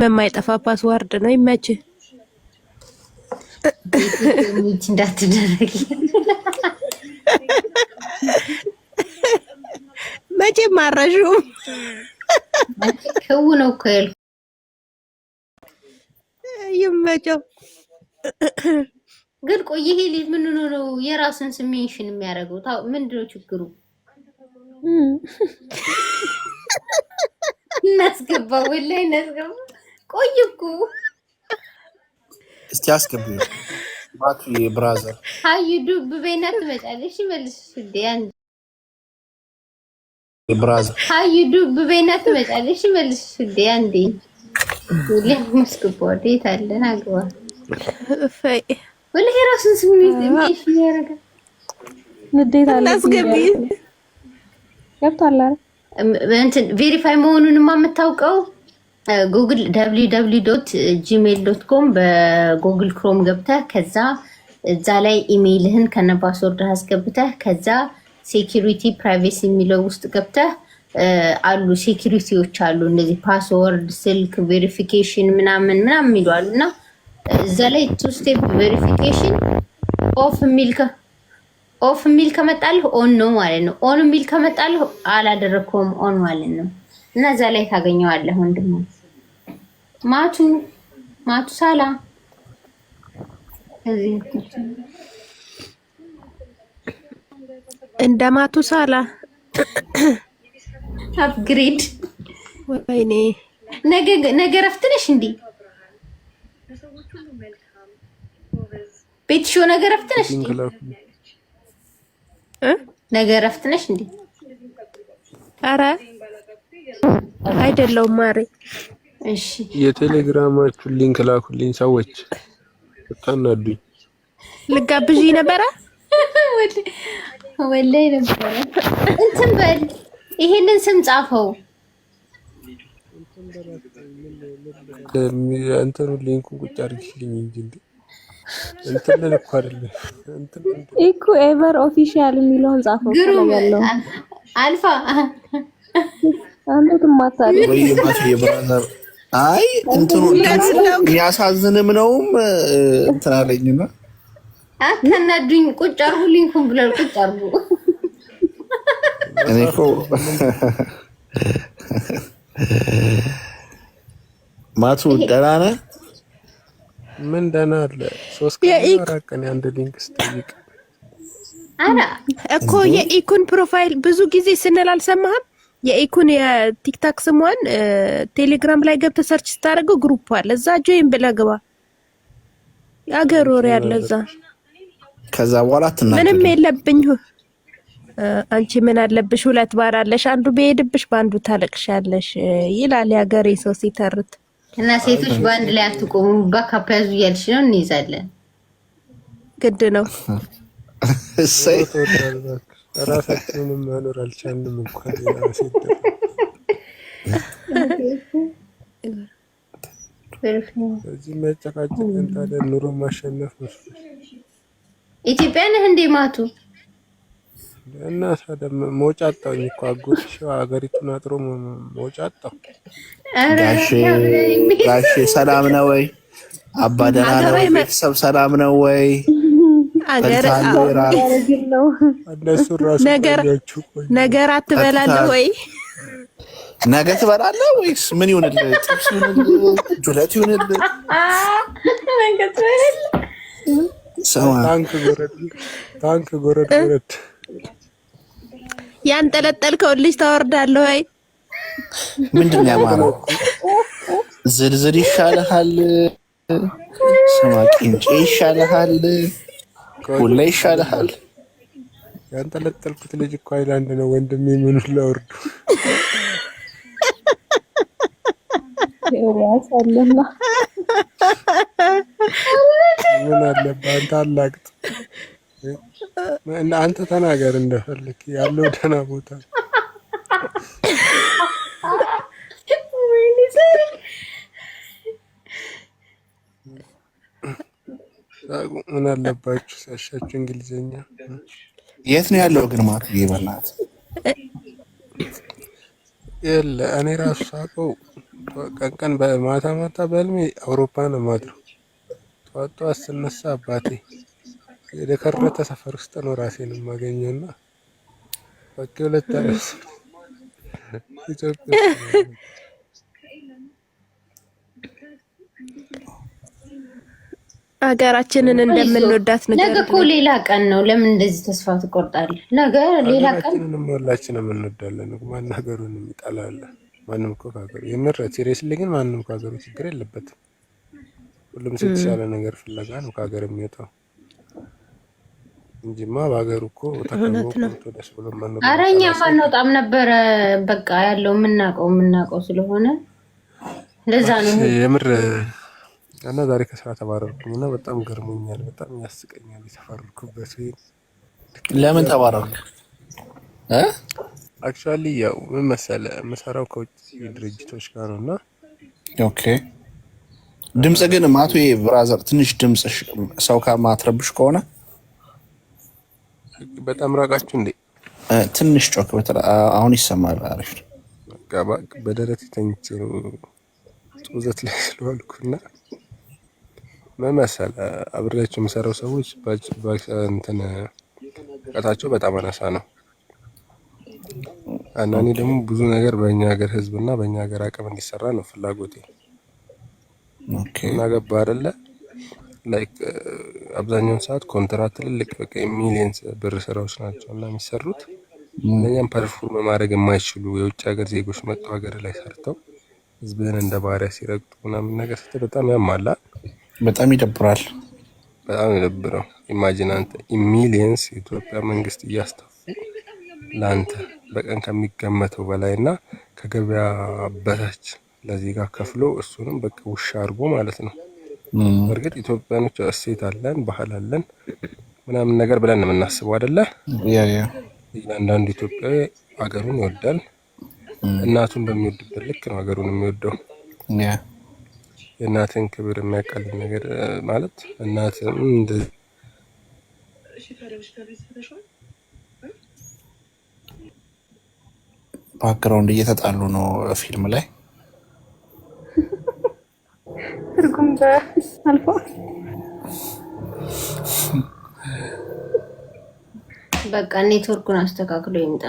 በማይጠፋ ፓስዋርድ ነው ይመች ሚት እንዳትደረጊ መቼ ማረሹ ከው ነው ከል ይመቸው ግን ቆይ ይሄ ልጅ ምን ነው የራስን ስሜንሽን የሚያደርገው? ታው ምንድነው ችግሩ? እናስገባ ወላይ እናስገባ። ቆይ እኮ እስቲ አስገቡ ማቱ የብራዘር ሃዩ ዱብ በእናት ትመጫለሽ መልስ ዲያን የብራዘር ሃዩ ዱብ በእናት ትመጫለሽ መልስ ዲያን ዲ ወላይ መስገባ ዴት አለን አግባ ፈይ ወላይ ራስን ስሜንሽን ያደርጋል። ንዴት አለ አስገቢ ገብቷል እንትን ቬሪፋይ መሆኑንማ የምታውቀው ጉግል www.gmail.com በጉግል ክሮም ገብተህ ከዛ እዛ ላይ ኢሜይልህን ከነ ፓስወርድ አስገብተህ ከዛ ሴኩሪቲ ፕራይቬሲ የሚለው ውስጥ ገብተህ አሉ ሴኩሪቲዎች አሉ እንደዚህ ፓስወርድ ስልክ ቬሪፊኬሽን ምናምን ይሏል እና እዛ ላይ ቱ ስቴፕ ቬሪፊኬሽን ኦፍ ሚል ከመጣልህ ኦን ነው ማለት ነው። ኦን ሚል ከመጣልህ አላደረኩም ኦን ማለት ነው። እና እዛ ላይ ታገኘዋለህ ወንድም ማቱ ሳላ እንደ ማቱ ሳላ አፕግሬድ ወይኔ ነገ ረፍት ነሽ እንዴ? ቤትሽ ነገ ረፍት ነሽ እንዴ? ነገ ረፍት ነሽ እንዴ? አረ አይደለም ማሪ። እሺ የቴሌግራማችሁን ሊንክ ላኩልኝ ሰዎች ተጣናዱኝ። ልጋብዥ ነበረ ወላይ ነበረ እንትን በል ይሄንን ስም ጻፈው እንትኑ ሊንኩን ቁጭ አድርጊልኝ እንጂ እንትን ልልኩ አይደለም እንትን ኢኩ ኤቨር ኦፊሻል የሚለውን ጻፈው ያለው አልፋ አንተ ማታሪ ወይ ማቱ የብራዘር አይ እንትኑ የሚያሳዝንም ነውም እንትን አለኝና አትናዱኝ። ቁጭ አርጉ ሊንኩን ብለል ቁጭ አርጉ። እኔ እኮ ማቱ ደህና ነህ? ምን ደህና አለ 3 ቀን አንድ ሊንክ ስጠይቅ አና እኮ የኢኩን ፕሮፋይል ብዙ ጊዜ ስንል አልሰማህም? የኢኩን የቲክታክ ስሟን ቴሌግራም ላይ ገብተህ ሰርች ስታደርገው ግሩፕ አለ እዛ ጆይን ብለህ ግባ። ያገር ወሬ ያለ እዛ ከዛ በኋላ አትናገር። ምንም የለብኝ አንቺ ምን አለብሽ? 2 ባር አለሽ፣ አንዱ በሄድብሽ በአንዱ ታለቅሻለሽ ይላል ያገሬ ሰው ሲተርት። እና ሴቶች በአንድ ላይ አትቆሙ ባካፕ ያዙ እያልሽ ነው። እንይዛለን ግድ ነው። እሰይ ራሳችንን ማኖር አልቻልንም እንኳን ራሴት እዚህ መጨቃጨቅን ታዲያ ኑሮ ማሸነፍ ነው። ኢትዮጵያ ነህ እንዴ ማቱ? እና ታዲያ መውጫ አጣሁኝ እኮ አጎትሽ ሀገሪቱን አጥሮ መውጫ አጣሁ። ጋሼ ሰላም ነው ወይ? አባ ደህና ነው? ቤተሰብ ሰላም ነው ወይ? ነገር አትበላለህ ወይ? ነገ ትበላለህ ወይስ ምን ይሁንልህ? ጥብስ ይሁንልህ? ጁለት ይሁንልህ? ነገ ትበላለህ? ታንክ ጎረድ ያንጠለጠልከው ልጅ ታወርዳለህ ወይ? ምንድን ነው ያማረው? ዝርዝር ይሻልሃል? ስማ ቂንጬ ይሻልሃል? ሁላ ይሻልሃል? ያንጠለጠልኩት ልጅ እኮ አይላንድ ነው ወንድሜ። ምን ላወርዱ ያሳለና ምን አለበት አንተ አላቅጥ እና አንተ ተናገር እንደፈልክ ያለው ደህና ቦታ ምን አለባችሁ ሲያሻችሁ እንግሊዘኛ። የት ነው ያለው ግን ማቱ ይበላት የለ እኔ ራሱ ሳቀው ቀን በማታ ማታ በህልሜ አውሮፓ ነው የማድረው። ጠዋት ጠዋት ስነሳ አባቴ የደከረተ ሰፈር ውስጥ ነው ራሴን የማገኘውና በቃ ሁለት አረስ ኢትዮጵያ ሀገራችንን እንደምንወዳት ነገር ነገ እኮ ሌላ ቀን ነው። ለምን እንደዚህ ተስፋ ትቆርጣለህ? ነገ ሌላ ቀን ሁላችንም እንወዳለን። ማን ሀገሩን ይጠላል? ማንም እኮ ከሀገሩ የምር ሲሪየስሊ ግን ማንም ከሀገሩ ችግር የለበትም። ሁሉም የተሻለ ነገር ፍለጋ ነው ከሀገር የሚወጣው እንጂማ በሀገሩ እኮ ተከብሮ ደስ ብሎ ማንም ኧረ እኛም አንወጣም ነበረ። በቃ ያለው የምናውቀው ስለሆነ ለዛ ነው የምር እና ዛሬ ከስራ ተባረርኩኝ እና በጣም ገርሞኛል። በጣም ያስቀኛል የተፈረኩበት። ለምን ተባረርክ? አክቹአሊ ያው ምን መሰለህ የምሰራው ከውጭ ድርጅቶች ጋር ነውና ኦኬ። ድምጽ ግን ማቱ ብራዘር ትንሽ ድምጽ ሰው ከማትረብሽ ከሆነ በጣም ራቃችሁ እንዴ? ትንሽ ጮክ አሁን ይሰማል። አሪፍ በደረት ተኝቼ ነው ጡዘት ላይ ስለዋልኩና ምን መሰለህ አብሬያቸው የምሰራው ሰዎች እንትን እውቀታቸው በጣም አናሳ ነው እና እኔ ደግሞ ብዙ ነገር በእኛ ሀገር ህዝብና በእኛ ሀገር አቅም እንዲሰራ ነው ፍላጎቴ። ኦኬ እና ገባ አይደለ ላይክ አብዛኛውን ሰዓት ኮንትራት ትልልቅ በቃ ሚሊየንስ ብር ስራዎች ናቸው እና የሚሰሩት እኛም ፐርፎርም ማድረግ የማይችሉ የውጭ ሀገር ዜጎች መጥተው ሀገር ላይ ሰርተው ህዝብን እንደ ባሪያ ሲረግጡ ምናምን ነገር ስትል በጣም ያማላ። በጣም ይደብራል። በጣም ይደብረው። ኢማጂን አንተ ሚሊየንስ የኢትዮጵያ መንግስት እያስተፉ ለአንተ በቀን ከሚገመተው በላይና ከገበያ በታች ለዚህ ጋር ከፍሎ እሱንም በቃ ውሻ አድርጎ ማለት ነው። በእርግጥ ኢትዮጵያኖች እሴት አለን ባህል አለን ምናምን ነገር ብለን ነው የምናስበው አይደለ? እያንዳንዱ ኢትዮጵያዊ ሀገሩን ይወዳል። እናቱን በሚወድበት ልክ ነው ሀገሩን የሚወደው። የእናትን ክብር የሚያቀልል ነገር ማለት እናትም እንደዚህ ባክግራውንድ እየተጣሉ ነው ፊልም ላይ ትርጉም አልፎ በቃ ኔትወርኩን አስተካክሎ ይምጣ።